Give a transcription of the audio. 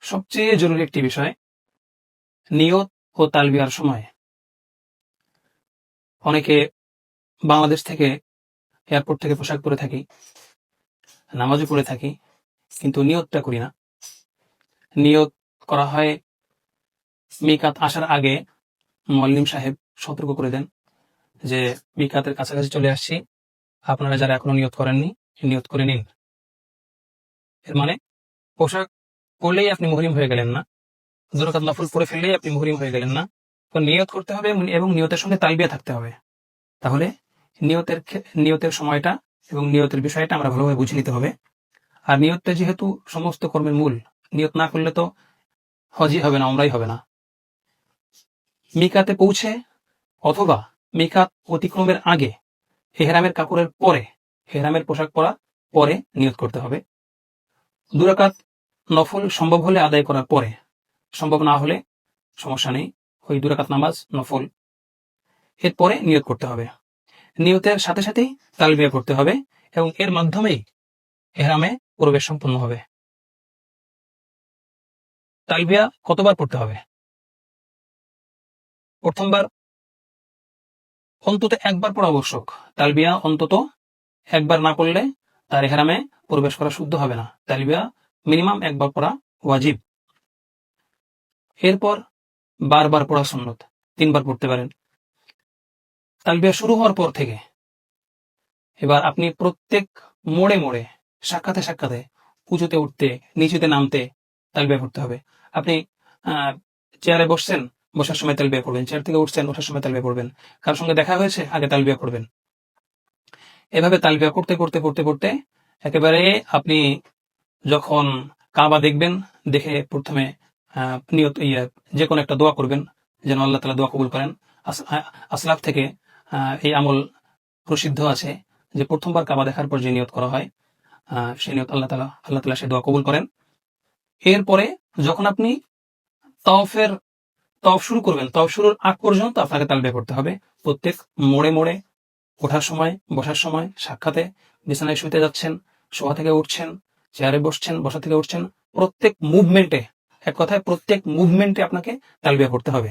সবচেয়ে জরুরি একটি বিষয়, নিয়ত ও তালবিয়ার সময় অনেকে বাংলাদেশ থেকে এয়ারপোর্ট থেকে পোশাক পরে থাকি, নামাজও পড়ে থাকি, কিন্তু নিয়তটা করি না। নিয়ত করা হয় মিকাত আসার আগে। মুয়াল্লিম সাহেব সতর্ক করে দেন যে মিকাতের কাছাকাছি চলে আসছি, আপনারা যারা এখনো নিয়ত করেননি নিয়ত করে নিন। এর মানে পোশাক পরলেই আপনি মুহরিম হয়ে গেলেন না, 2 রাকাত নফল পড়ে ফেললেই আপনি মুহরিম হয়ে গেলেন না। তো নিয়ত করতে হবে এবং নিয়তের সঙ্গে তালবিয়া থাকতে হবে। তাহলে নিয়তের সময়টা এবং নিয়তের বিষয়টা আমরা ভালোভাবে বুঝে নিতে হবে। আর নিয়তটা যেহেতু সমস্ত কর্মের মূল, নিয়ত না করলে তো হজই হবে না, উমরাই হবে না। মিকাতে পৌঁছে অথবা মিকাত অতিক্রমের আগে, ইহরামের কাপড়ের পরে, ইহরামের পোশাক পরা পরে নিয়ত করতে হবে। 2 রাকাত নফল সম্ভব হলে আদায় করার পরে, সম্ভব না হলে সমস্যা নেই, ওই 2 রাকাত নামাজ নফল এরপরে নিয়ত করতে হবে। নিয়তের সাথে সাথেই তালবিয়া করতে হবে এবং এর মাধ্যমেই ইহরামে প্রবেশ সম্পন্ন হবে। তালবিয়া কতবার পড়তে হবে? প্রথমবার অন্তত একবার পড়া আবশ্যক। তালবিয়া অন্তত একবার না পড়লে তার ইহরামে প্রবেশ করা শুদ্ধ হবে না। তালবিয়া মিনিমাম একবার পড়া ওয়াজিব। এরপর বারবার পড়া সুন্নত, 3 বার পড়তে পারেন। তালবিয়া শুরু হওয়ার পর থেকে এবার আপনি প্রত্যেক মোড়ে মোড়ে, সাক্ষাতে সাক্ষাতে, উঁচুতে উঠতে, নিচুতে নামতে তালবিয়া পড়তে হবে। আপনি চেয়ারে বসছেন, বসার সময় তালবিয়া পড়বেন। চেয়ার থেকে উঠছেন, ওঠার সময় তালবিয়া পড়বেন। কার সঙ্গে দেখা হয়েছে, আগে তালবিয়া পড়বেন। এভাবে তালবিয়া করতে করতে করতে করতে একেবারে আপনি যখন কাবা দেখবেন, দেখে প্রথমে নিয়ত যে কোনো একটা দোয়া করবেন, যেন আল্লাহ তাআলা দোয়া কবুল করেন। আসলাফ থেকে এই আমল প্রসিদ্ধ আছে যে প্রথমবার কাবা দেখার পর যে নিয়ত করা হয়, সেই নিয়ত আল্লাহ তাআলা সে দোয়া কবুল করেন। এরপরে যখন আপনি তাওয়াফ শুরু করবেন, তাওয়াফ শুরুর আগ পর্যন্ত আপনাকে তালবিয়া করতে হবে। প্রত্যেক মোড়ে মোড়ে, ওঠার সময়, বসার সময়, সাক্ষাতে, বিছানায় শুতে যাচ্ছেন, শোয়া থেকে উঠছেন, চেয়ারে বসছেন, বসা থেকে উঠছেন, প্রত্যেক মুভমেন্টে, এক কথায় প্রত্যেক মুভমেন্টে আপনাকে তালবিয়া করতে হবে।